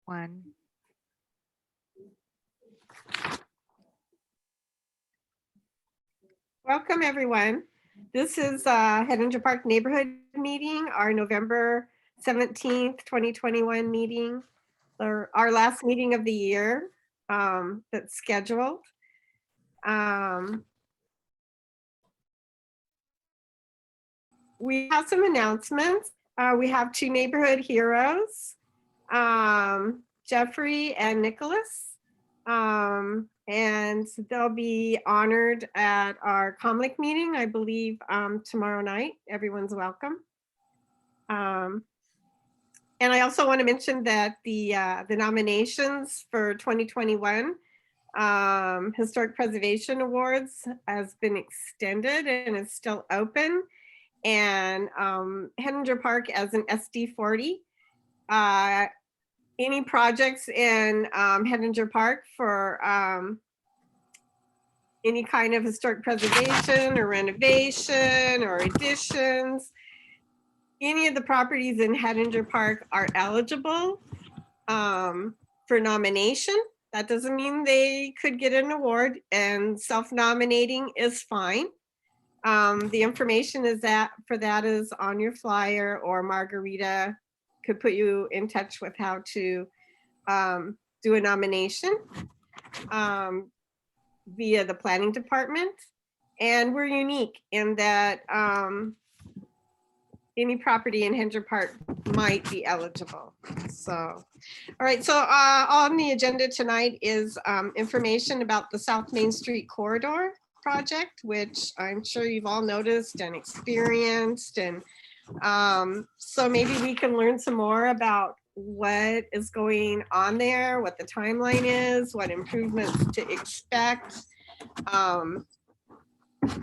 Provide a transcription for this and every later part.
one. Welcome, everyone. This is Heninger Park Neighborhood Meeting, our November 17th, 2021 meeting, or our last meeting of the year that's scheduled. We have some announcements. We have two neighborhood heroes, Jeffrey and Nicholas. And they'll be honored at our Comlic meeting, I believe, tomorrow night. Everyone's welcome. And I also want to mention that the nominations for 2021 Historic Preservation Awards has been extended and is still open. And Heninger Park as an SD40. Any projects in Heninger Park for any kind of historic preservation or renovation or additions, any of the properties in Heninger Park are eligible for nomination. That doesn't mean they could get an award, and self-nominating is fine. The information is for that is on your flyer, or Margarita could put you in touch with how to do a nomination via the planning department. And we're unique in that any property in Heninger Park might be eligible. So, all right, so on the agenda tonight is information about the South Main Street Corridor project, which I'm sure you've all noticed and experienced. And so maybe we can learn some more about what is going on there, what the timeline is, what improvements to expect.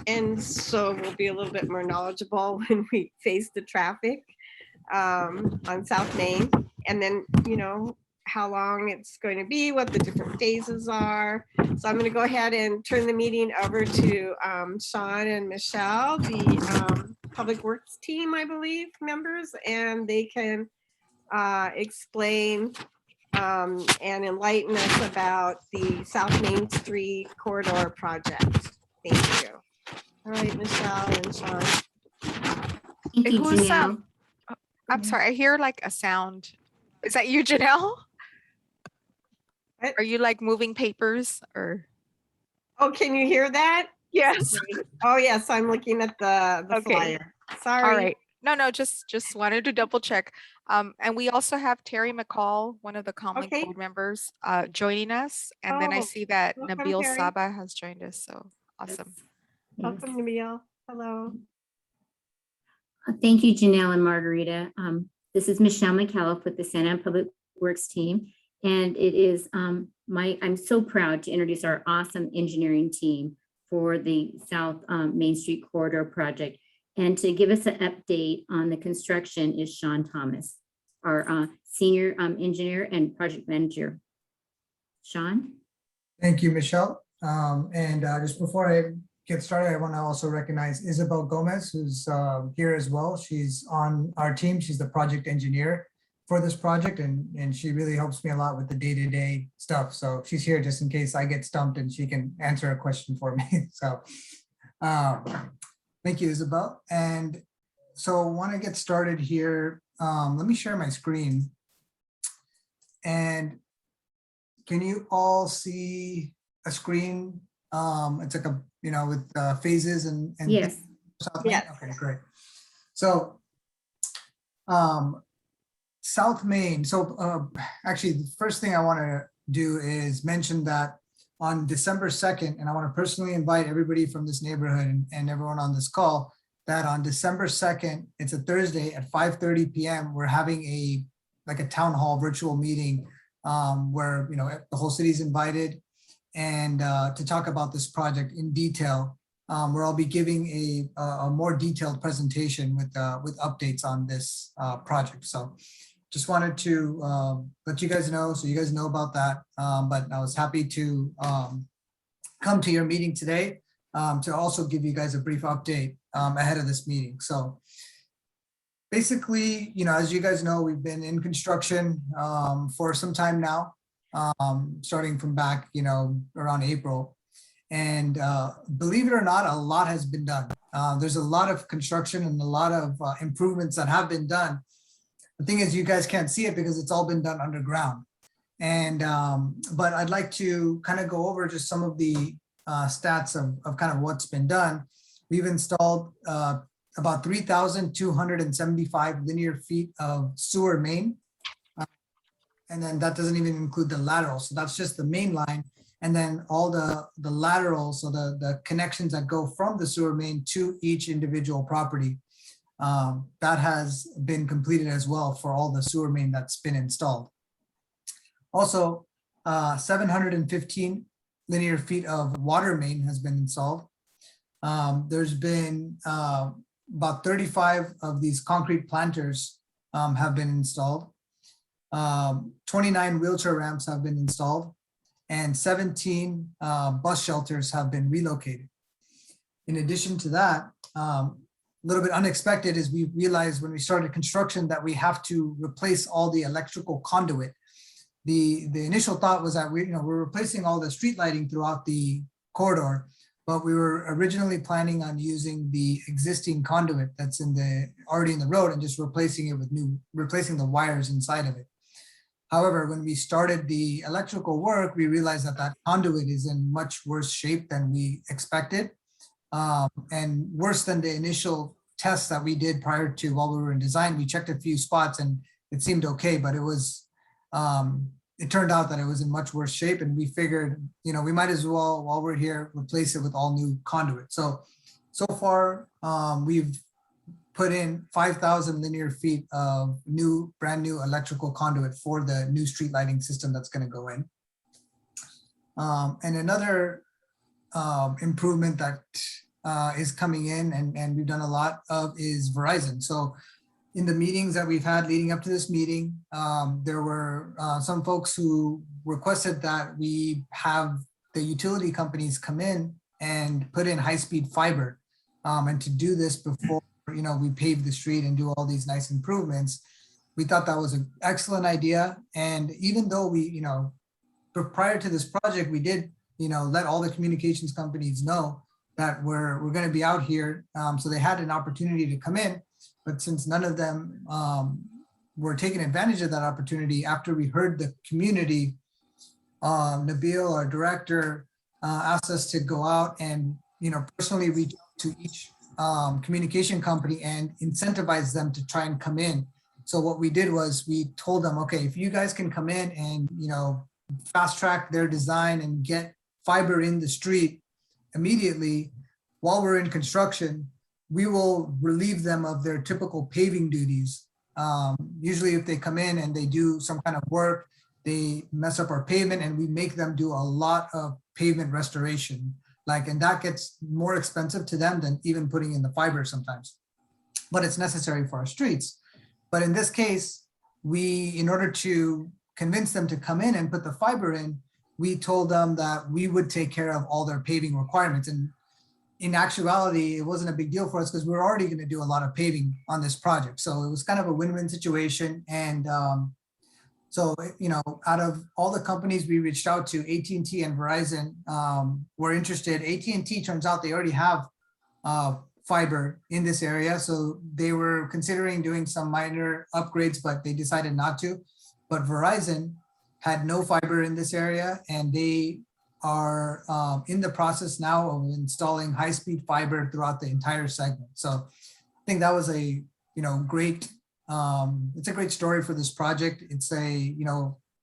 And so we'll be a little bit more knowledgeable when we face the traffic on South Main. And then, you know, how long it's going to be, what the different phases are. So I'm going to go ahead and turn the meeting over to Sean and Michelle, the Public Works team, I believe, members, and they can explain and enlighten us about the South Main Street Corridor project. Thank you. All right, Michelle and Sean. Thank you, Who's Janelle. I'm sorry, I hear like a sound. Is that you, Janelle? What? Are you like moving papers or? Oh, can you hear that? Yes. Oh, yes, I'm looking at the Okay. flyer. Sorry. All right. No, just wanted to double check. And we also have Terry McCall, one of the Comlink Okay. board members, joining us. And then I Oh, see that welcome, Nabil Terry. Saba has joined us. So awesome. Welcome, Nabil. Hello. Thank you, Janelle and Margarita. This is Michelle McAuliffe with the Santa Ana Public Works team. And it is I'm so proud to introduce our awesome engineering team for the South Main Street Corridor project. And to give us an update on the construction is Sean Thomas, our senior engineer and project manager. Sean? Thank you, Michelle. Just before I get started, I want to also recognize Isabel Gomez, who's here as well. She's on our team. She's the project engineer for this project, and she really helps me a lot with the day-to-day stuff. So she's here just in case I get stumped and she can answer a question for me. So thank you, Isabel. And so want to get started here. Let me share my screen. And can you all see a screen? It's like a, you know, with phases and Yes. South Main? Yes. Okay, great. So South Main. So actually, the first thing I want to do is mention that on December 2nd, and I want to personally invite everybody from this neighborhood and everyone on this call, that on December 2nd, it's a Thursday at 5:30 p.m. We're having a town hall virtual meeting where, you know, the whole city's invited, and to talk about this project in detail, where I'll be giving a more detailed presentation with updates on this project. So just wanted to let you guys know, so you guys know about that. But I was happy to come to your meeting today to also give you guys a brief update ahead of this meeting. So basically, as you guys know, we've been in construction for some time now, starting from back, around April. And believe it or not, a lot has been done. There's a lot of construction and a lot of improvements that have been done. The thing is, you guys can't see it because it's all been done underground. And but I'd like to kind of go over just some of the stats of kind of what's been done. We've installed about 3,275 linear feet of sewer main. And then that doesn't even include the lateral. So that's just the main line. And then all the laterals, so the connections that go from the sewer main to each individual property, that has been completed as well for all the sewer main that's been installed. Also, 715 linear feet of water main has been installed. There's been about 35 of these concrete planters have been installed. 29 wheelchair ramps have been installed, and 17 bus shelters have been relocated. In addition to that, a little bit unexpected is we realized when we started construction that we have to replace all the electrical conduit. The initial thought was that we're replacing all the street lighting throughout the corridor, but we were originally planning on using the existing conduit that's already in the road and just replacing it with replacing the wires inside of it. However, when we started the electrical work, we realized that conduit is in much worse shape than we expected, and worse than the initial tests that we did prior to while we were in design. We checked a few spots and it seemed okay, but it turned out that it was in much worse shape, and we figured, we might as well, while we're here, replace it with all new conduit. So far, we've put in 5,000 linear feet of brand new electrical conduit for the new street lighting system that's going to go in. And another improvement that is coming in, and we've done a lot of, is Verizon. So in the meetings that we've had leading up to this meeting, there were some folks who requested that we have the utility companies come in and put in high-speed fiber, and to do this before we pave the street and do all these nice improvements. We thought that was an excellent idea. And even though prior to this project, we did let all the communications companies know that we're going to be out here, so they had an opportunity to come in. But since none of them were taking advantage of that opportunity, after we heard the community, Nabil, our director, asked us to go out and personally reach out to each communication company and incentivize them to try and come in. So what we did was we told them, okay, if you guys can come in and fast track their design and get fiber in the street immediately while we're in construction, we will relieve them of their typical paving duties. Usually if they come in and they do some kind of work, they mess up our pavement, and we make them do a lot of pavement restoration. And that gets more expensive to them than even putting in the fiber sometimes, but it's necessary for our streets. But in this case, in order to convince them to come in and put the fiber in, we told them that we would take care of all their paving requirements. And in actuality, it wasn't a big deal for us because we were already going to do a lot of paving on this project. So it was kind of a win-win situation. And so, out of all the companies we reached out to, AT&T and Verizon were interested. AT&T, turns out they already have fiber in this area. So they were considering doing some minor upgrades, but they decided not to. But Verizon had no fiber in this area, and they are in the process now of installing high-speed fiber throughout the entire segment. So I think that was a great, it's a great story for this project. It's a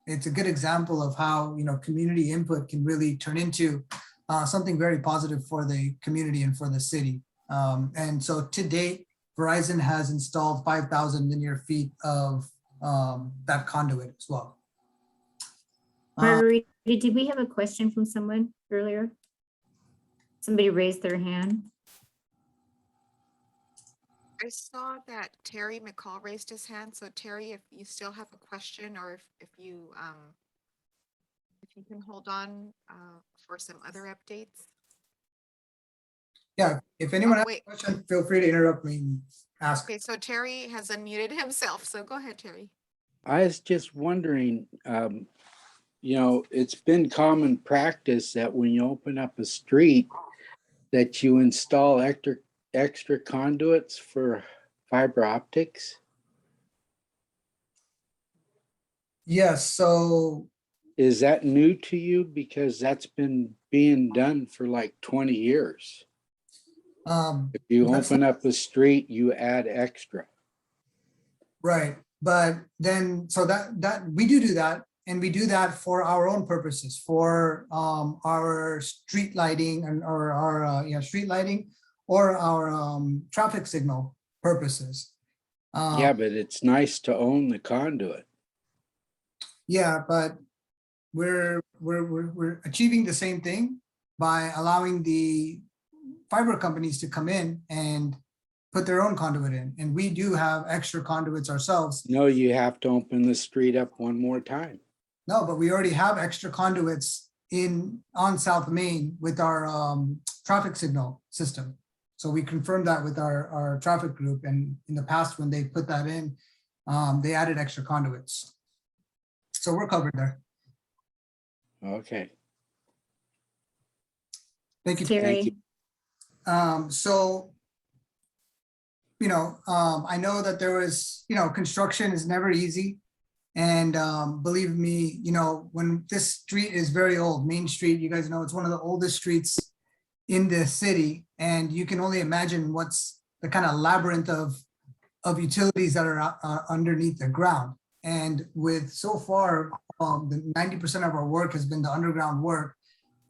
good example of how community input can really turn into something very positive for the community and for the city. And so to date, Verizon has installed 5,000 linear feet of that conduit as well. Margarita, did we have a question from someone earlier? Somebody raised their hand. I saw that Terry McCall raised his hand. So Terry, if you still have a question, or if you can hold on for some other updates. Yeah, if anyone has a Wait, question, feel free to interrupt me and ask. okay, so Terry has unmuted himself, so go ahead, Terry. I was just wondering, it's been common practice that when you open up a street, that you install extra conduits for fiber optics. Yes, so Is that new to you? Because that's been being done for like 20 years. If you that's open up a street, you add extra. right. But then, so that we do that, and we do that for our own purposes, for our street lighting and or our street lighting or our traffic signal purposes. Yeah, but it's nice to own the conduit. Yeah, but we're achieving the same thing by allowing the fiber companies to come in and put their own conduit in, and we do have extra conduits ourselves. No, you have to open the street up one more time. No, but we already have extra conduits on South Main with our traffic signal system. So we confirmed that with our traffic group, and in the past, when they put that in, they added extra conduits. So we're covered there. Okay. Thank you. Terry, So, I know that there was, construction is never easy. And believe me, when this street is very old, Main Street, you guys know it's one of the oldest streets in the city. And you can only imagine what's the kind of labyrinth of utilities that are underneath the ground. And with so far, the 90% of our work has been the underground work.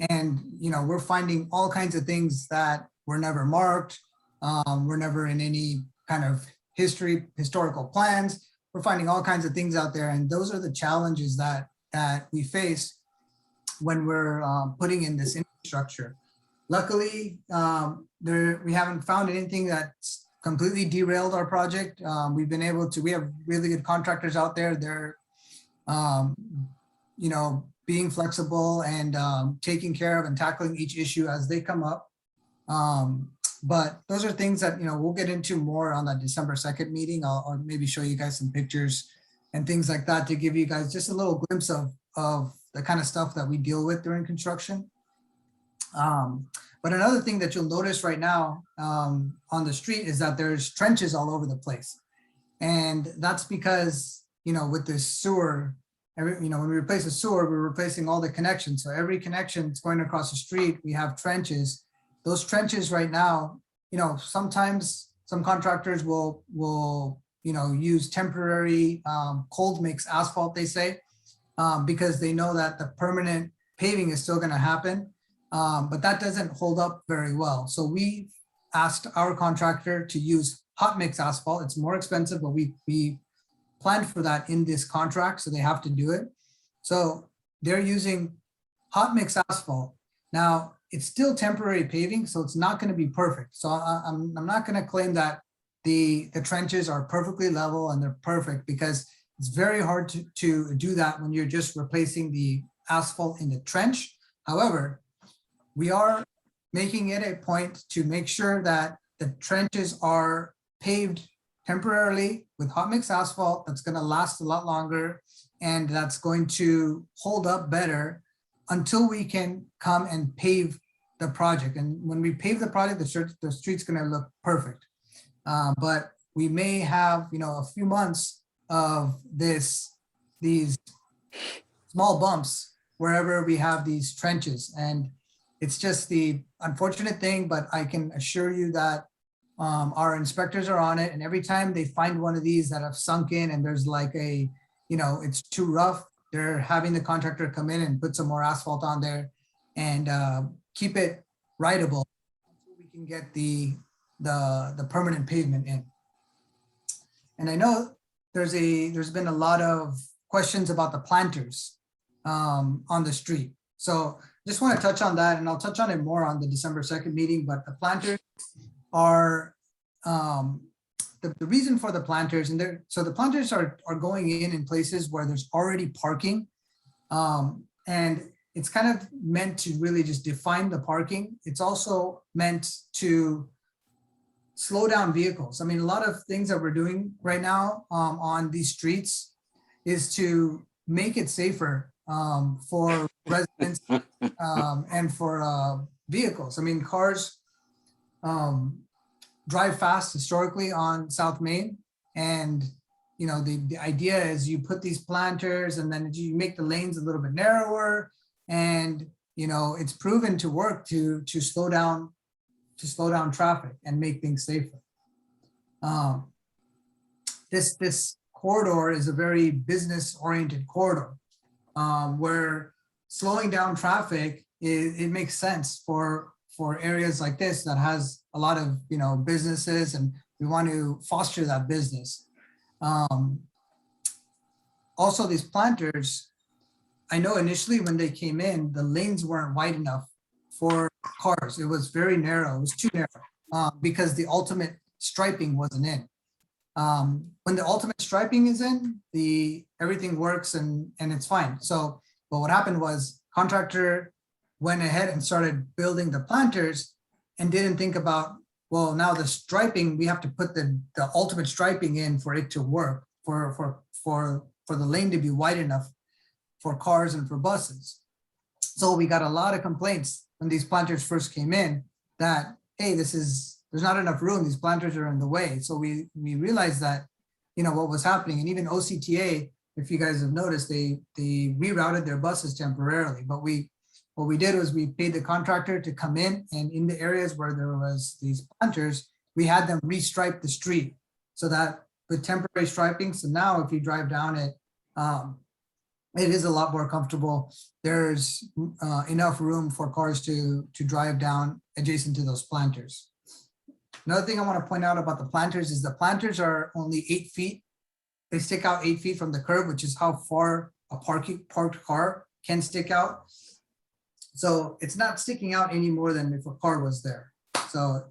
And, we're finding all kinds of things that were never marked. We're never in any kind of historical plans. We're finding all kinds of things out there. And those are the challenges that we face when we're putting in this infrastructure. Luckily, we haven't found anything that's completely derailed our project. We have really good contractors out there. They're, being flexible and taking care of and tackling each issue as they come up. But those are things that, we'll get into more on that December 2nd meeting. I'll maybe show you guys some pictures and things like that to give you guys just a little glimpse of the kind of stuff that we deal with during construction. But another thing that you'll notice right now on the street is that there's trenches all over the place. And that's because, with this sewer, when we replace the sewer, we're replacing all the connections. So every connection that's going across the street, we have trenches. Those trenches right now, sometimes some contractors will use temporary cold mix asphalt, they say, because they know that the permanent paving is still going to happen. But that doesn't hold up very well. So we asked our contractor to use hot mix asphalt. It's more expensive, but we planned for that in this contract, so they have to do it. So they're using hot mix asphalt. Now, it's still temporary paving, so it's not going to be perfect. So I'm not going to claim that the trenches are perfectly level and they're perfect, because it's very hard to do that when you're just replacing the asphalt in the trench. However, we are making it a point to make sure that the trenches are paved temporarily with hot mix asphalt that's going to last a lot longer and that's going to hold up better until we can come and pave the project. And when we pave the project, the street's going to look perfect. But we may have, a few months of these small bumps wherever we have these trenches. And it's just the unfortunate thing, but I can assure you that our inspectors are on it. And every time they find one of these that have sunk in and there's like it's too rough, they're having the contractor come in and put some more asphalt on there and keep it rideable until we can get the permanent pavement in. And I know there's been a lot of questions about the planters on the street. So just want to touch on that, and I'll touch on it more on the December 2nd meeting, but the planters are the reason for the planters, and the planters are going in places where there's already parking. And it's kind of meant to really just define the parking. It's also meant to slow down vehicles. I mean, a lot of things that we're doing right now on these streets is to make it safer for residents and for vehicles. I mean, cars drive fast historically on South Main, and you know the idea is you put these planters and then you make the lanes a little bit narrower, and you know it's proven to work to slow down traffic and make things safer. This corridor is a very business oriented corridor where slowing down traffic it makes sense for areas like this that has a lot of businesses, and we want to foster that business. Also, these planters, I know initially when they came in, the lanes weren't wide enough for cars. It was very narrow. It was too narrow because the ultimate striping wasn't in. When the ultimate striping is in, everything works and it's fine. So, but what happened was contractor went ahead and started building the planters and didn't think about, well, now the striping, we have to put the ultimate striping in for it to work, for the lane to be wide enough for cars and for buses. So we got a lot of complaints when these planters first came in that, hey, there's not enough room, these planters are in the way. So we realized that, what was happening. And even OCTA, if you guys have noticed, they rerouted their buses temporarily. But what we did was we paid the contractor to come in the areas where there was these planters, we had them restripe the street so that with temporary striping. So now if you drive down it, it is a lot more comfortable. There's enough room for cars to drive down adjacent to those planters. Another thing I want to point out about the planters is the planters are only 8 feet. They stick out 8 feet from the curb, which is how far a parked car can stick out. So it's not sticking out any more than if a car was there. So,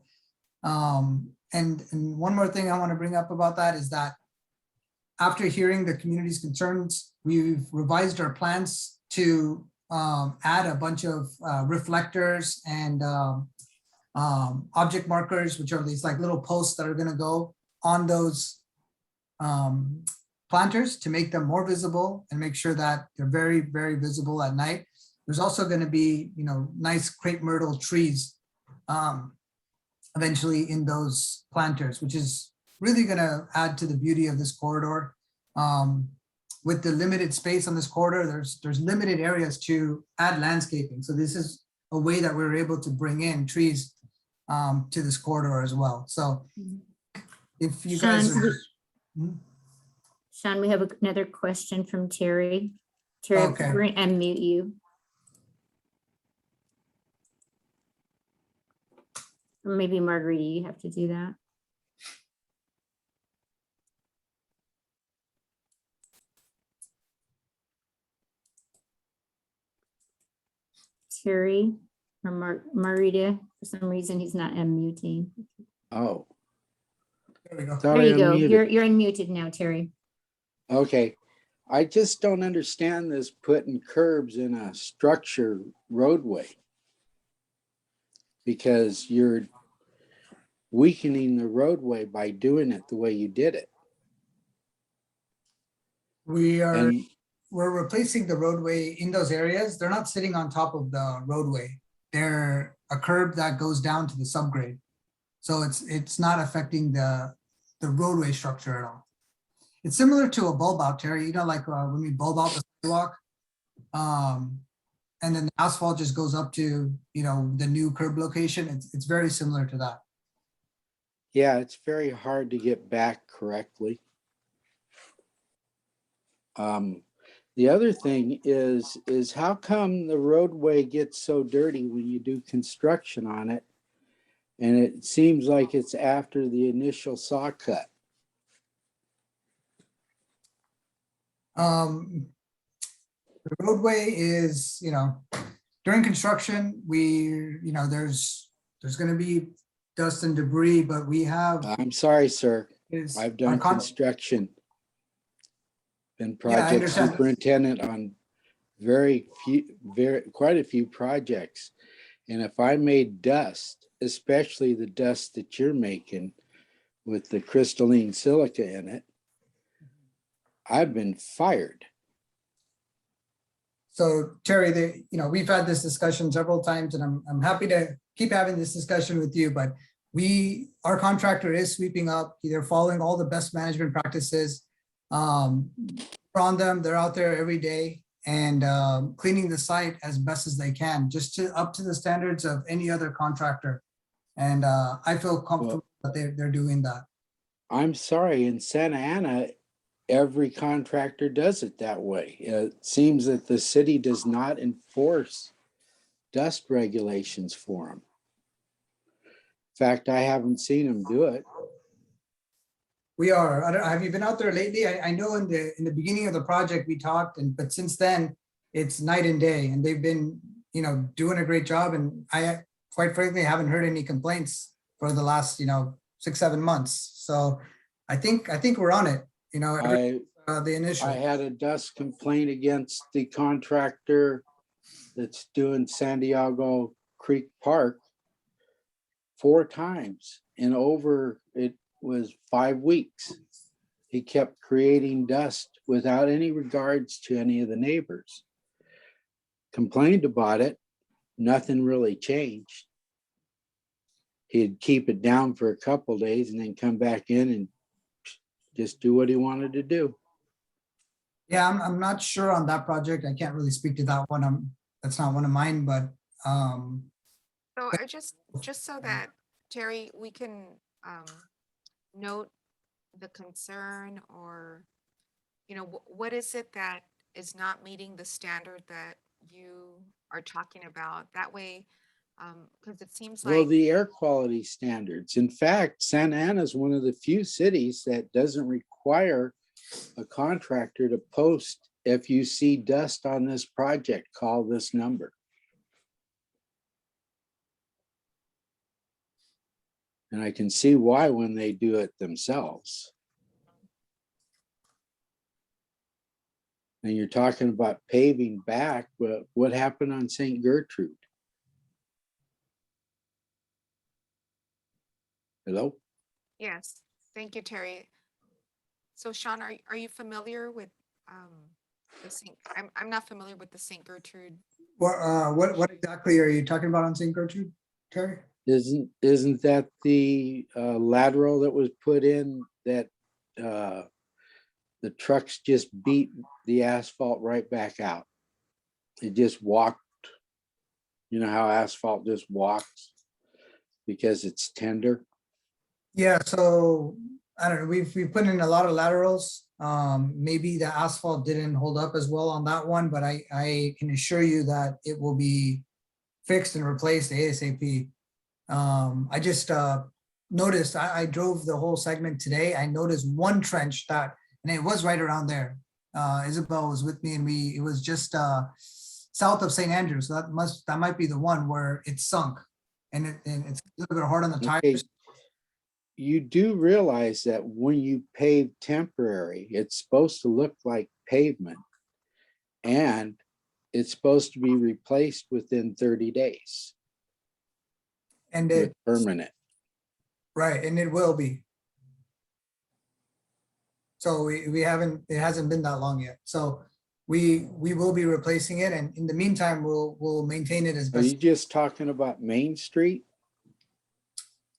and one more thing I want to bring up about that is that after hearing the community's concerns, we've revised our plans to add a bunch of reflectors and object markers, which are these like little posts that are going to go on those planters to make them more visible and make sure that they're very, very visible at night. There's also going to be, nice crepe myrtle trees eventually in those planters, which is really going to add to the beauty of this corridor. With the limited space on this corridor, there's limited areas to add landscaping. So this is a way that we're able to bring in trees to this corridor as well. So if you guys are... Sean, we have another question from Terry. Terry, Okay. we're going to unmute you. Or maybe Marguerite, you have to do that. Terry or Marita, for some reason, he's not unmuting. Oh, There we go. thought There I you go. unmuted. You're unmuted now, Terry. Okay. I just don't understand this putting curbs in a structure roadway, because you're weakening the roadway by doing it the way you did it. And We're replacing the roadway in those areas. They're not sitting on top of the roadway. They're a curb that goes down to the subgrade. So it's not affecting the roadway structure at all. It's similar to a bulb out, Terry, like when we bulb out the sidewalk, and then the asphalt just goes up to, the new curb location. It's very similar to that. yeah, it's very hard to get back correctly. The other thing is how come the roadway gets so dirty when you do construction on it? And it seems like it's after the initial saw cut. The roadway is, during construction, there's going to be dust and debris, but we have. I'm sorry, sir. I've done construction. Been project understand. superintendent on quite a few projects. And if I made dust, especially the dust that you're making with the crystalline silica in it, I've been fired. So Terry, we've had this discussion several times, and I'm happy to keep having this discussion with you, but our contractor is sweeping up. They're following all the best management practices. We're on them, they're out there every day and cleaning the site as best as they can, just up to the standards of any other contractor. And I feel comfortable that they're doing that. I'm sorry, in Santa Ana, every contractor does it that way. It seems that the city does not enforce dust regulations for them. In fact, I haven't seen them do it. We are. Have you been out there lately? I know in the beginning of the project we talked, but since then it's night and day, and they've been doing a great job. And I quite frankly haven't heard any complaints for the last 6-7 months. So I think we're on it. The initial. I had a dust complaint against the contractor that's doing San Diego Creek Park 4 times in it was 5 weeks. He kept creating dust without any regards to any of the neighbors. Complained about it, nothing really changed. He'd keep it down for a couple days and then come back in and just do what he wanted to do. Yeah, I'm not sure on that project. I can't really speak to that one. That's not one of mine, but So I just so that Terry, we can note the concern, or what is it that is not meeting the standard that you are talking about? That way, because it seems Well, like the air quality standards. In fact, Santa Ana is one of the few cities that doesn't require a contractor to post, if you see dust on this project, call this number. And I can see why when they do it themselves. And you're talking about paving back, but what happened on St. Gertrude? Hello? yes, thank you, Terry. So Sean, are you familiar with the St. I'm not familiar with the St. Gertrude. what exactly are you talking about on St. Gertrude, Terry? Isn't that the lateral that was put in that the trucks just beat the asphalt right back out? It just walked. You know how asphalt just walks because it's tender? Yeah, so I don't know. We've put in a lot of laterals. Maybe the asphalt didn't hold up as well on that one, but I can assure you that it will be fixed and replaced ASAP. I just noticed, I drove the whole segment today. I noticed one trench and it was right around there. Isabel was with me, and it was just south of St. Andrews. So that might be the one where it's sunk, and it's a little bit hard on the Okay. tires. You do realize that when you pave temporary, it's supposed to look like pavement, and it's supposed to be replaced within 30 days And with permanent. right, and it will be. So it hasn't been that long yet. So we will be replacing it, and in the meantime, we'll maintain it as Are you best. just talking about Main Street?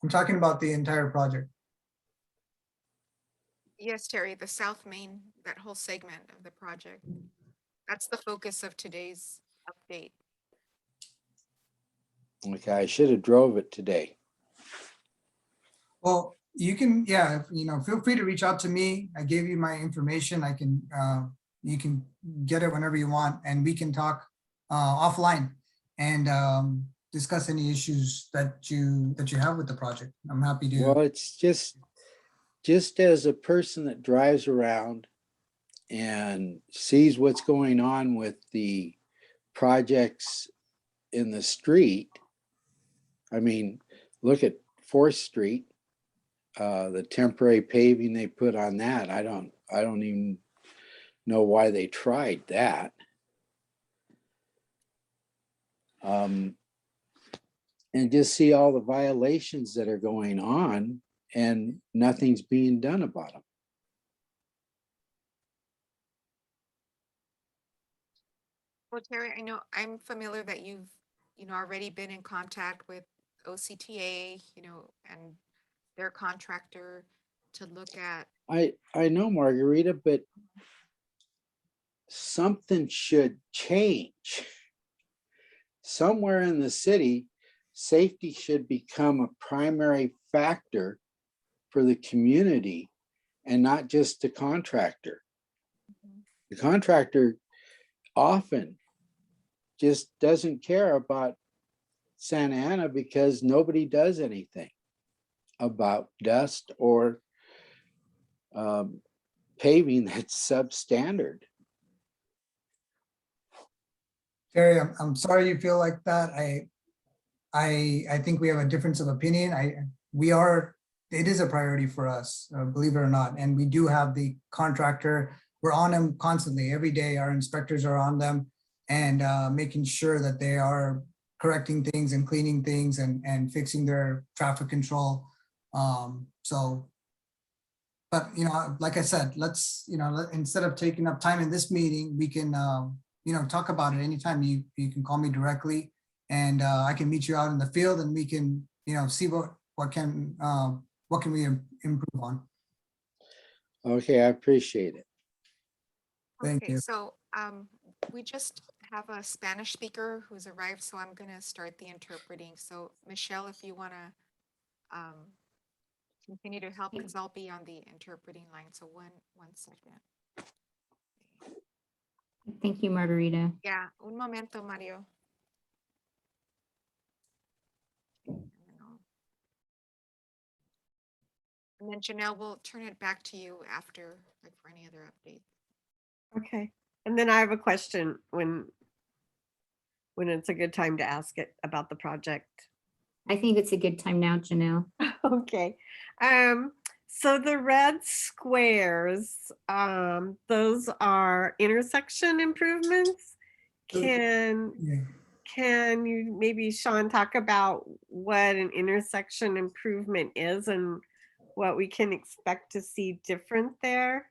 I'm talking about the entire project. Yes, Terry, the South Main, that whole segment of the project. That's the focus of today's update. Okay, I should have drove it today. Well, you can, yeah, feel free to reach out to me. I gave you my information. You can get it whenever you want, and we can talk offline and discuss any issues that you have with the project. I'm happy to. Well, it's just as a person that drives around and sees what's going on with the projects in the street. I mean, look at 4th Street, the temporary paving they put on that. I don't even know why they tried that. And just see all the violations that are going on and nothing's being done about them. Well, Terry, I know I'm familiar that you've, already been in contact with OCTA, and their contractor to look at. I know, Margarita, but something should change. Somewhere in the city, safety should become a primary factor for the community and not just the contractor. The contractor often just doesn't care about Santa Ana because nobody does anything about dust or paving that's substandard. Terry, I'm sorry you feel like that. I think we have a difference of opinion. It is a priority for us, believe it or not. And we do have the contractor, we're on them constantly. Every day, our inspectors are on them and making sure that they are correcting things and cleaning things and fixing their traffic control. But like I said, let's, instead of taking up time in this meeting, we can, talk about it anytime. You can call me directly and I can meet you out in the field and we can, see what can we improve on. Okay, I appreciate it. Thank Okay, you. so we just have a Spanish speaker who's arrived, so I'm gonna start the interpreting. So Michelle, if you wanna continue to help, because I'll be on the interpreting line. So one second. Thank you, Margarita. Yeah, un momento, Mario. And then Janelle, we'll turn it back to you after, like, for any other updates. Okay. And then I have a question when it's a good time to ask it about the project. I think it's a good time now, Janelle. Okay. So the red squares, those are intersection improvements. Can you maybe, Sean, talk about what an intersection improvement is and what we can expect to see different there?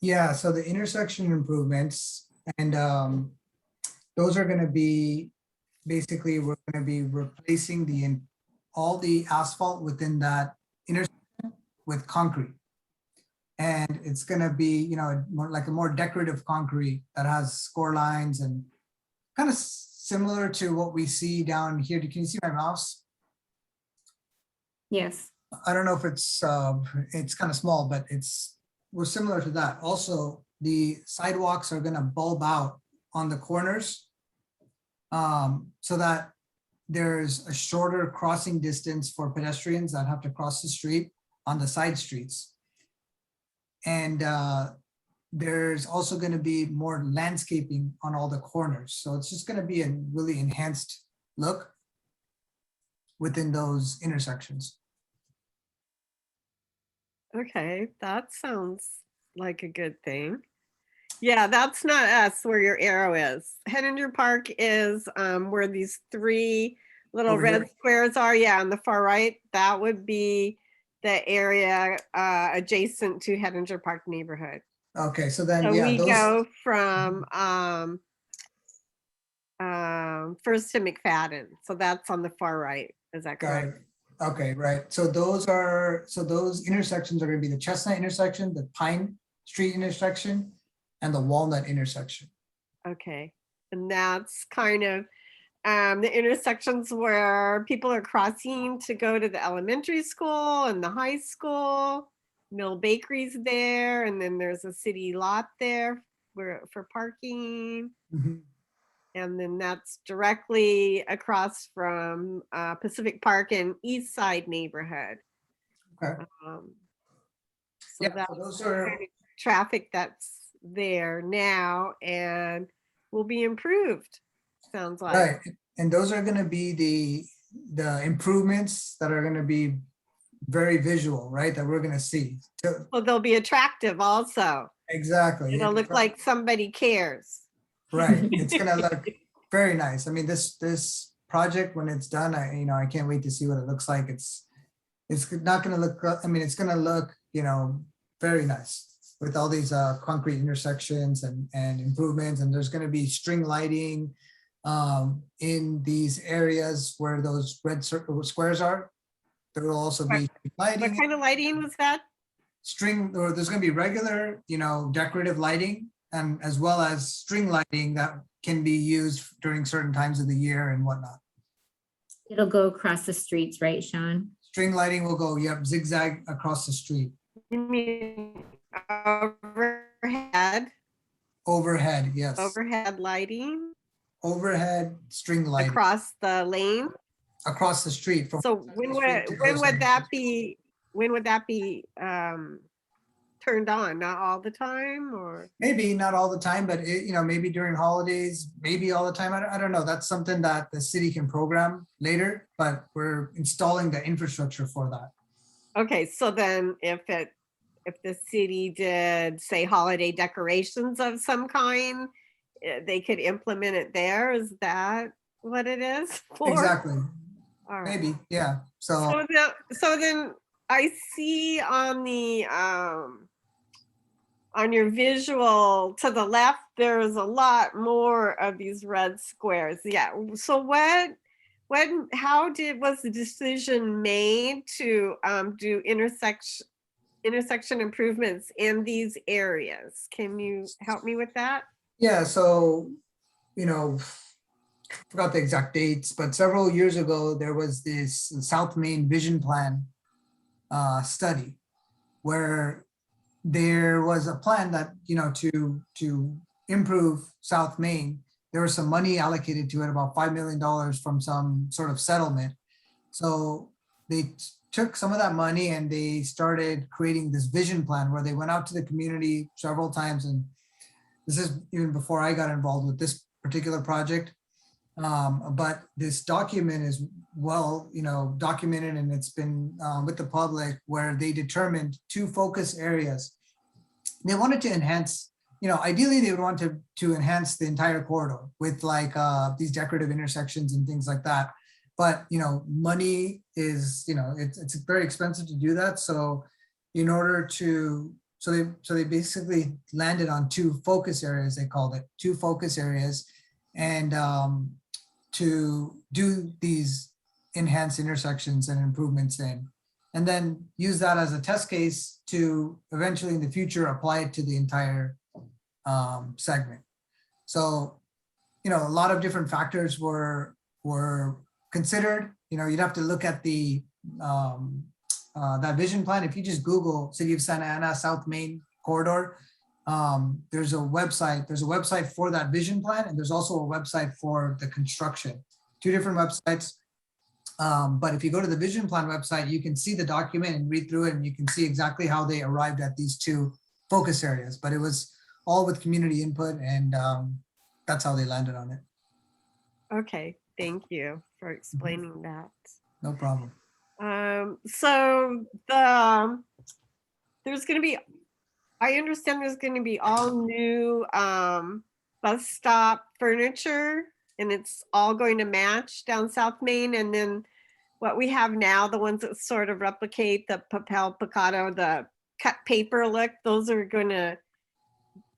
Yeah, so the intersection improvements and those are going to be, basically, we're going to be replacing all the asphalt within that intersection with concrete. And it's going to be, more like a more decorative concrete that has score lines and kind of similar to what we see down here. Can you see my mouse? Yes. I don't know if it's kind of small, but we're similar to that. Also, the sidewalks are going to bulb out on the corners so that there's a shorter crossing distance for pedestrians that have to cross the street on the side streets. And there's also going to be more landscaping on all the corners. So it's just going to be a really enhanced look within those intersections. Okay, that sounds like a good thing. Yeah, that's not us where your arrow is. Heninger Park is where these three little Over red here? squares are. Yeah, on the far right, that would be the area adjacent to Heninger Park neighborhood. Okay, so then, So yeah, we those. go from First to McFadden. So that's on the far right. Is that Got correct? it. Okay, right. So those intersections are going to be the Chestnut intersection, the Pine Street intersection, and the Walnut intersection. Okay. And that's kind of the intersections where people are crossing to go to the elementary school and the high school. Mill Bakery's there, and then there's a city lot there for parking. Mhm. And then that's directly across from Pacific Park and East Side neighborhood. Okay. So Yeah, that's so those are, kind of traffic that's there now and will be improved, sounds like. right. And those are going to be the improvements that are going to be very visual, right? That we're going to see. So, Well, they'll be attractive also. exactly. It'll look like somebody cares. Right. It's going to look very nice. I mean, this project when it's done. I can't wait to see what it looks like. It's not going to look, I mean, it's going to look, very nice with all these concrete intersections and improvements. And there's going to be string lighting in these areas where those red squares are. There will also be What lighting, kind of lighting was that? or there's going to be regular, decorative lighting, and as well as string lighting that can be used during certain times of the year and whatnot. It'll go across the streets, right, Sean? String lighting will go, zigzag across the street. You mean overhead, Overhead, yes. overhead lighting Overhead string lighting across the lane? across the street. From So when would that be, turned on? Not all the time, or? Maybe not all the time, but maybe during holidays, maybe all the time. I don't know. That's something that the city can program later, but we're installing the infrastructure for that. Okay, so then if the city did, say, holiday decorations of some kind, they could implement it there. Is that what it is for? Exactly. All right. Maybe, yeah. So So then I see on your visual to the left, there's a lot more of these red squares. Yeah. So how was the decision made to do intersection improvements in these areas? Can you help me with that? yeah, so forgot the exact dates, but several years ago there was this South Main Vision Plan study where there was a plan that to improve South Main. There was some money allocated to it, about $5 million from some sort of settlement. So they took some of that money and they started creating this vision plan where they went out to the community several times. And this is even before I got involved with this particular project. But this document is well, documented, and it's been with the public, where they determined 2 focus areas. They wanted to enhance, ideally they would want to enhance the entire corridor with like these decorative intersections and things like that. But, money is, it's very expensive to do that. So in order to, so they basically landed on 2 focus areas, they called it 2 focus areas. And to do these enhanced intersections and improvements in, and then use that as a test case to eventually in the future apply it to the entire segment. So, a lot of different factors were considered. You'd have to look at the that vision plan. If you just Google City of Santa Ana South Main Corridor, there's a website for that vision plan, and there's also a website for the construction. 2 different websites. But if you go to the vision plan website, you can see the document and read through it, and you can see exactly how they arrived at these 2 focus areas. But it was all with community input, and that's how they landed on it. Okay, thank you for explaining that. No problem. So there's going to be, I understand there's going to be all new bus stop furniture, and it's all going to match down South Main. And then what we have now, the ones that sort of replicate the papel picado, the cut paper look, those are going to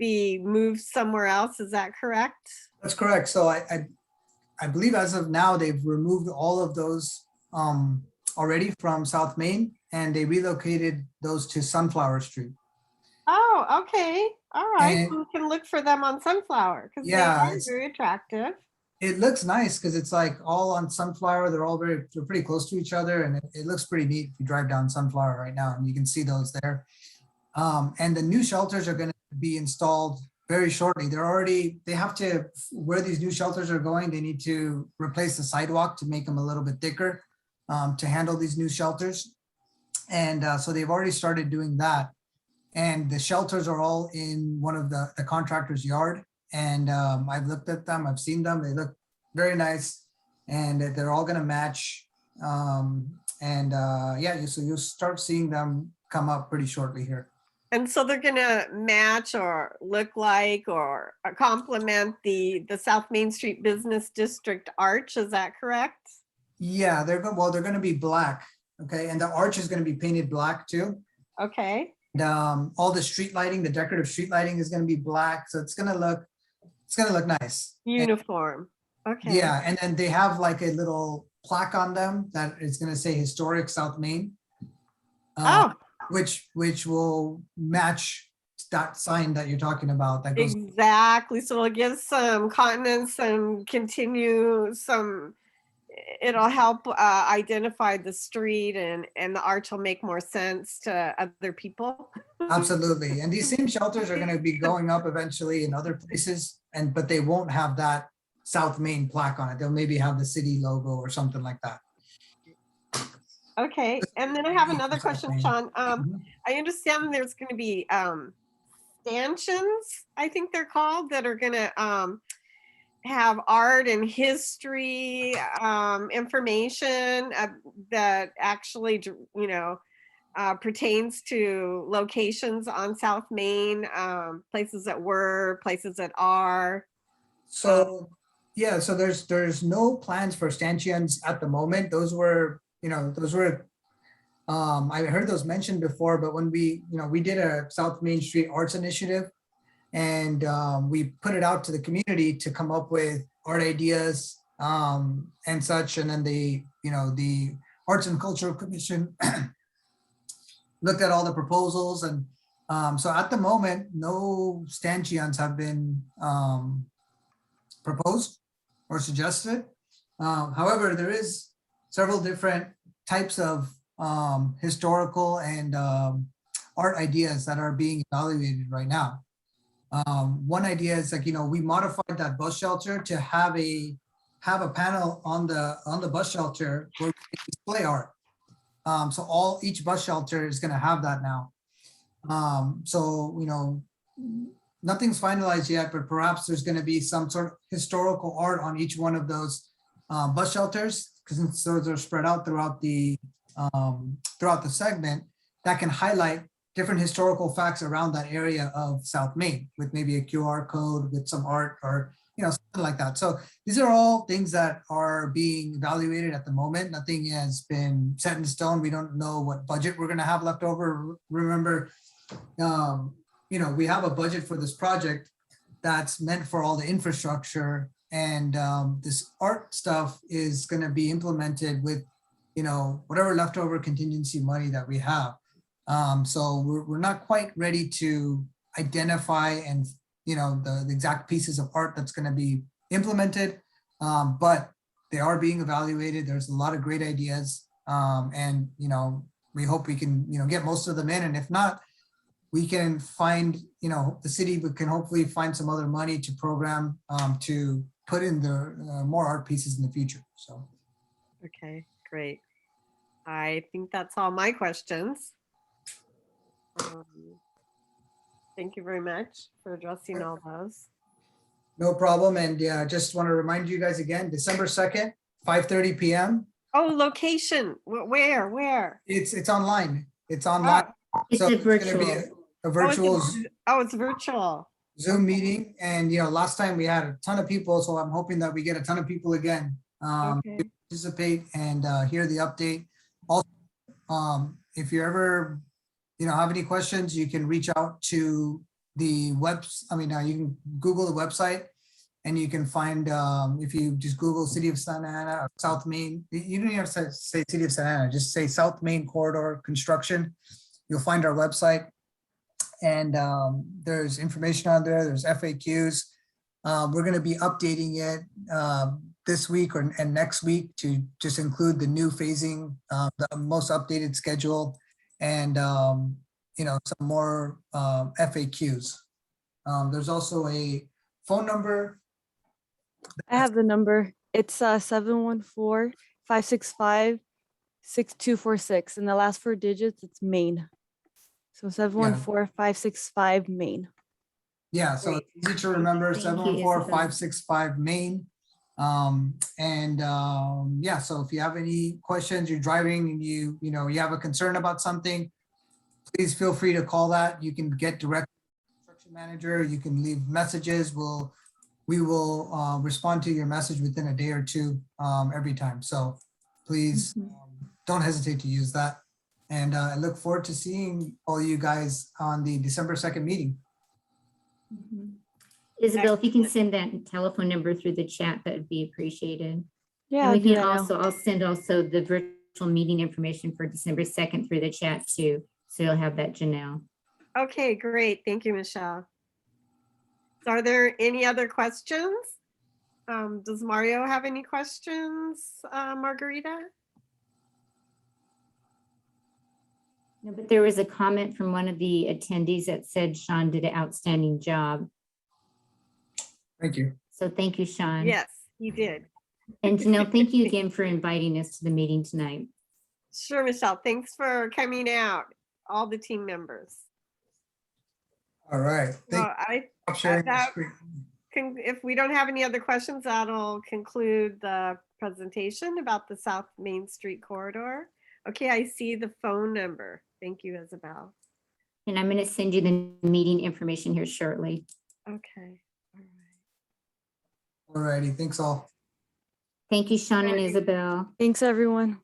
be moved somewhere else. Is that correct? That's correct. So I believe as of now, they've removed all of those already from South Main, and they relocated those to Sunflower Street. Oh, okay. All right. And- So we can look for them on Sunflower because Yeah, they are very attractive. It looks nice because it's like all on Sunflower. They're pretty close to each other, and it looks pretty neat if you drive down Sunflower right now, and you can see those there. And the new shelters are going to be installed very shortly. They have to, where these new shelters are going, they need to replace the sidewalk to make them a little bit thicker to handle these new shelters. And so they've already started doing that. And the shelters are all in one of the contractor's yard. And I've looked at them, I've seen them, they look very nice, and they're all gonna match. Yeah, so you'll start seeing them come up pretty shortly here. And so they're gonna match or look like or complement the South Main Street Business District arch, is that correct? Yeah, they're gonna be black, okay, and the arch is gonna be painted black too. Okay, And, all the street lighting, the decorative street lighting is gonna be black, so it's gonna look nice. And, uniform, okay. yeah, and then they have like a little plaque on them that is gonna say Historic South Main. Oh, Which will match that sign that you're talking about that goes. exactly, so it'll give some continence and continue some, it'll help identify the street and the arch will make more sense to other people. Absolutely. And these same shelters are going to be going up eventually in other places, but they won't have that South Main plaque on it. They'll maybe have the city logo or something like that. Okay, and then I have another question, Sean. Mhm. I understand there's going to be stanchions, I think they're called, that are going to have art and history information that actually, pertains to locations on South Main, places that were, places that are. So, yeah, so there's no plans for stanchions at the moment. I heard those mentioned before, but when we did a South Main Street Arts Initiative, and we put it out to the community to come up with art ideas and such, and then the Arts and Cultural Commission looked at all the proposals, and so at the moment, no stanchions have been proposed or suggested. However, there is several different types of historical and art ideas that are being evaluated right now. One idea is like, we modified that bus shelter to have a panel on the bus shelter where we can display art. So each bus shelter is going to have that now. So nothing's finalized yet, but perhaps there's going to be some sort of historical art on each one of those bus shelters, because those are spread out throughout the segment, that can highlight different historical facts around that area of South Main with maybe a QR code with some art or something like that. So these are all things that are being evaluated at the moment. Nothing has been set in stone. We don't know what budget we're going to have left over. Remember, we have a budget for this project that's meant for all the infrastructure, and this art stuff is going to be implemented with whatever leftover contingency money that we have. So we're not quite ready to identify and the exact pieces of art that's going to be implemented, but they are being evaluated. There's a lot of great ideas, and we hope we can get most of them in, and if not, we can find the city can hopefully find some other money to program to put in the more art pieces in the future. So Okay, great. I think that's all my questions. Thank you very much for addressing all those. no problem. And yeah, just want to remind you guys again, December 2nd, 5:30 p.m. Oh, location, where? It's online. It's online. It's So a it's going to be virtual. a virtual It's virtual. Zoom meeting. And last time we had a ton of people, so I'm hoping that we get a ton of people again Okay. to participate and hear the update. Also, if you ever have any questions, you can reach out to the you can Google the website, and you can find, if you just Google City of Santa Ana or South Main, you don't even have to say City of Santa Ana, just say South Main Corridor Construction. You'll find our website, and there's information on there. There's FAQs. We're going to be updating it this week and next week to just include the new phasing, the most updated schedule, and some more FAQs. There's also a phone number. I have the number. It's 714-565-6246. And the last 4 digits, it's Maine. So 714-565 Maine. Yeah, so Great. it's easy to remember, Thank you, Isabel. 714-565 Main. Yeah, so if you have any questions, you're driving and you have a concern about something, please feel free to call that. You can get direct construction manager. You can leave messages. We will respond to your message within a day or two every time. So please don't hesitate to use that. And I look forward to seeing all you guys on the December 2nd meeting. Isabel, if you can send that telephone number through the chat, that would be appreciated. Yeah, And I'll we do can that now. also, I'll send also the virtual meeting information for December 2nd through the chat too. So you'll have that, Janelle. Okay, great. Thank you, Michelle. So are there any other questions? Does Mario have any questions, Margarita? No, but there was a comment from one of the attendees that said Sean did an outstanding job. Thank you. So thank you, Sean. Yes, he did. And Janelle, thank you again for inviting us to the meeting tonight. Sure, Michelle. Thanks for coming out, all the team members. All right. So Thank you for sharing the that- screen. if we don't have any other questions, that'll conclude the presentation about the South Main Street corridor. Okay, I see the phone number. Thank you, Isabel. And I'm going to send you the meeting information here shortly. Okay. All right. All righty. Thanks all. Thank you, Sean and Alrighty. Isabel. Thanks, everyone.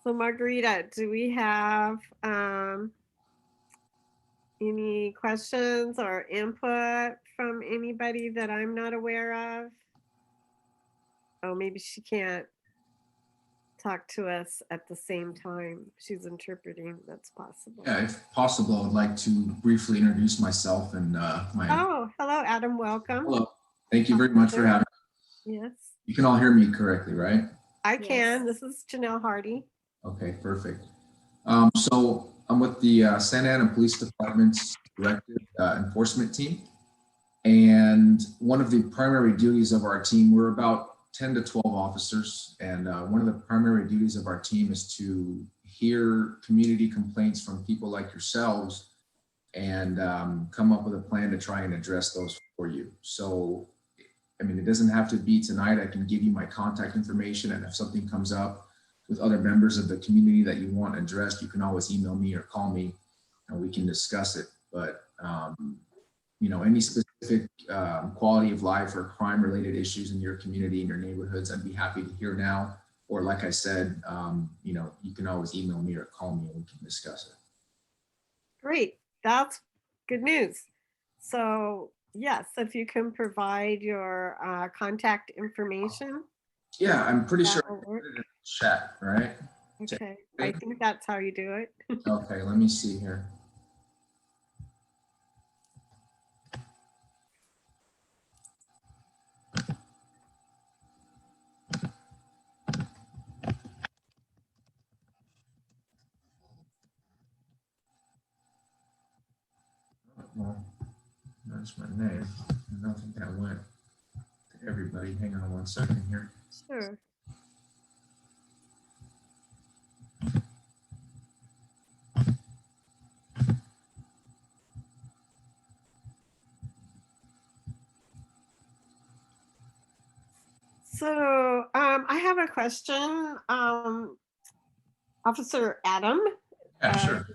So Margarita, do we have any questions or input from anybody that I'm not aware of? Oh, maybe she can't talk to us at the same time. She's interpreting. That's possible. Yeah, if possible, I would like to briefly introduce myself and my. Oh, hello, Adam. Welcome. Hello. Thank you very much for having me. Yes, You can all hear me correctly, right? I can. Yes. This is Janelle Hardy. Okay, perfect. So I'm with the Santa Ana Police Department's Directive Enforcement Team. And one of the primary duties of our team, we're about 10 to 12 officers. And one of the primary duties of our team is to hear community complaints from people like yourselves and come up with a plan to try and address those for you. So, I mean, it doesn't have to be tonight. I can give you my contact information, and if something comes up with other members of the community that you want addressed, you can always email me or call me and we can discuss it. But, you know, any specific quality of life or crime related issues in your community, in your neighborhoods, I'd be happy to hear now. Or like I said, you know, you can always email me or call me and we can discuss it. Great. That's good news. So yes, if you can provide your contact information. Yeah, I'm pretty that sure will I work. put it in the chat, right? Okay, I think that's how you do it. Okay, let me see here. Well, that's my name. I don't think that went to everybody. Hang on one second here. Sure. So I have a question. Officer Adam, Yeah, sure.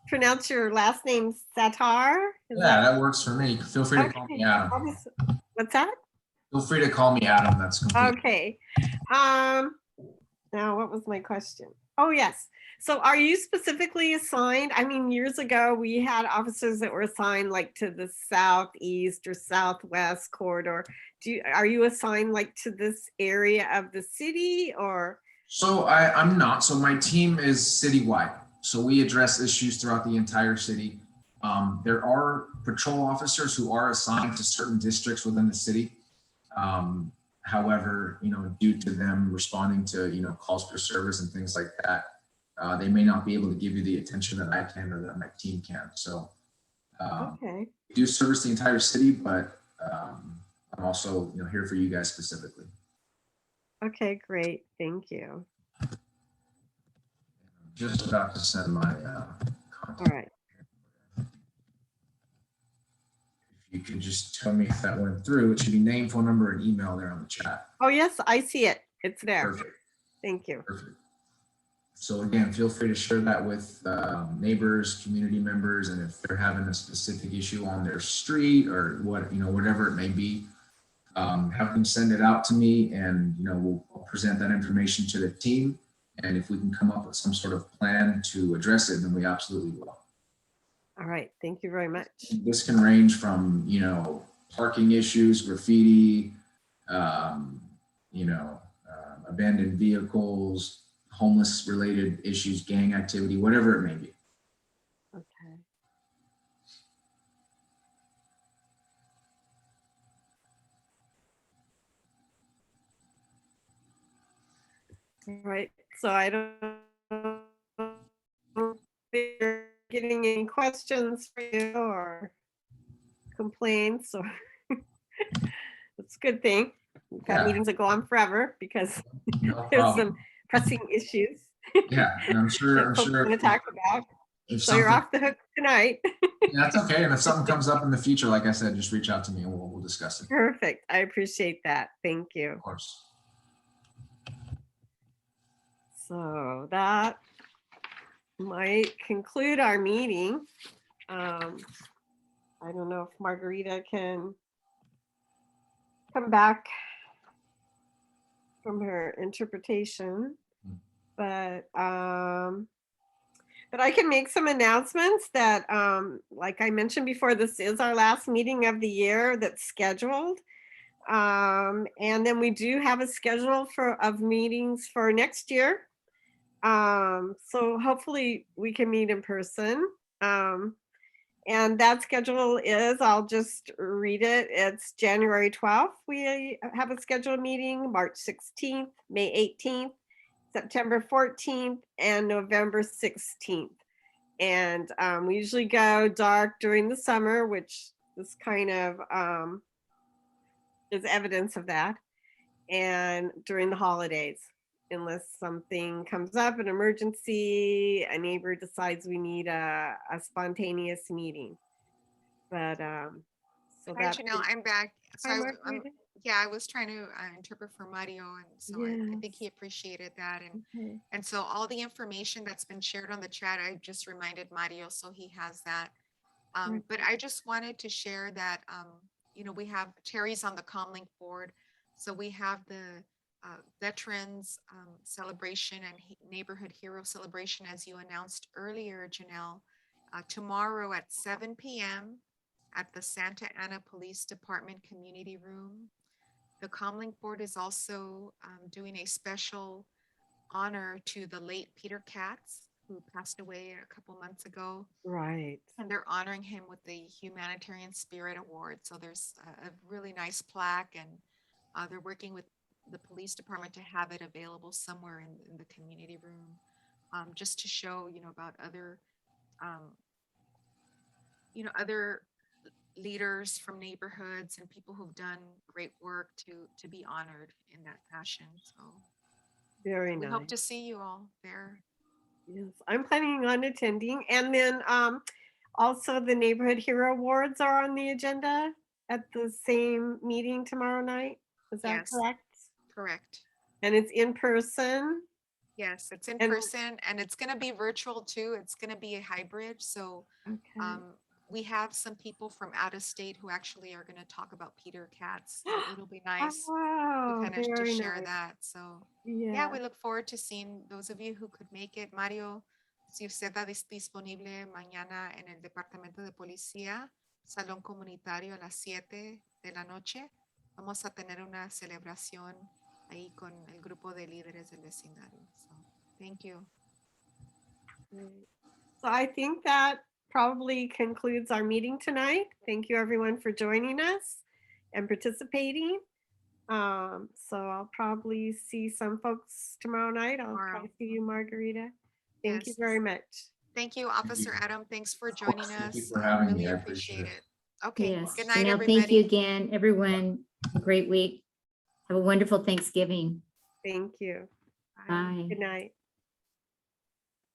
pronounce your last name Satar? Is Yeah, that works for me. Feel free to call Okay. me Adam. What's that? Feel free to call me Adam. That's complete. Okay. Now what was my question? Oh, yes. So are you specifically assigned? I mean, years ago, we had officers that were assigned like to the southeast or southwest corridor. Are you assigned like to this area of the city or? So I'm not. So my team is citywide. So we address issues throughout the entire city. There are patrol officers who are assigned to certain districts within the city. However, you know, due to them responding to, you know, calls for service and things like that, they may not be able to give you the attention that I can or that my team can. So Okay. we do service the entire city, but I'm also, you know, here for you guys specifically. Okay, great. Thank you. Just about to send my All contact. right. If you could just tell me if that went through, it should be name, phone number, and email there on the chat. Oh, yes, I see it. It's there. Perfect. Thank you. Perfect. So again, feel free to share that with neighbors, community members, and if they're having a specific issue on their street or whatever it may be, have them send it out to me, and we'll present that information to the team. And if we can come up with some sort of plan to address it, then we absolutely will. All right. Thank you very much. This can range from parking issues, graffiti, abandoned vehicles, homeless related issues, gang activity, whatever it may be. Okay. All right. So I don't know if you're getting any questions for you or complaints, or it's a good thing. We've got Yeah. meetings that go on forever because No there's problem. some pressing issues Yeah, and I'm sure. that folks want to talk about. If So you're something, off the hook tonight. that's okay. And if something comes up in the future, like I said, just reach out to me and we'll discuss it. Perfect. I appreciate that. Thank you. Of course. So that might conclude our meeting. I don't know if Margarita can come back from her interpretation, but I can make some announcements that, like I mentioned before, this is our last meeting of the year that's scheduled. And then we do have a schedule of meetings for next year. So hopefully we can meet in person. And that schedule is, I'll just read it. It's January 12th. We have a scheduled meeting, March 16th, May 18th, September 14th, and November 16th. And we usually go dark during the summer, which is kind of is evidence of that, and during the holidays, unless something comes up, an emergency, a neighbor decides we need a spontaneous meeting. But so Hi, that Janelle, I'm back. So Hi, I'm, Margarita. yeah, I was trying to interpret for Mario, and so I think he Yes. appreciated that. Okay. And so all the information that's been shared on the chat, I just reminded Mario, so he has that. Right. But I just wanted to share that, we have Terry's on the Comlink board. So we have the Veterans Celebration and Neighborhood Hero Celebration, as you announced earlier, Janelle, tomorrow at 7 p.m. at the Santa Ana Police Department Community Room. The Comlink board is also doing a special honor to the late Peter Katz, who passed away a couple months ago. Right. And they're honoring him with the Humanitarian Spirit Award. So there's a really nice plaque, and they're working with the police department to have it available somewhere in the community room, just to show, about other, other leaders from neighborhoods and people who've done great work to be honored in that fashion. So Very we nice. hope to see you all there. Yes, I'm planning on attending. And then also the Neighborhood Hero Awards are on the agenda at the same meeting tomorrow night. Is that Yes. correct? Correct. And it's in person. Yes, it's in And- person, and it's going to be virtual too. It's going to be a hybrid. So Okay. we have some people from out of state who actually are going to talk about Peter Katz. So it'll be nice Wow, to kind of to very share nice. that. So Yeah. yeah, we look forward to seeing those of you who could make it. Mario, si usted está disponible mañana en el Departamento de Policía, Salón Comunitario a las 7 de la noche, vamos a tener una celebración ahí con el grupo de líderes del vecindario. So, thank you. So I think that probably concludes our meeting tonight. Thank you everyone for joining us and participating. So I'll probably see some folks tomorrow night. I'll try to see you, Margarita. Thank you Yes. very much. Thank you, Officer Adam. Thanks for joining Thank you us. for having Really me. I appreciate appreciate it. Okay. Yes. Good night, Janelle, everybody. thank you again, everyone. Great week. Have a wonderful Thanksgiving. Thank you. Bye. Good night.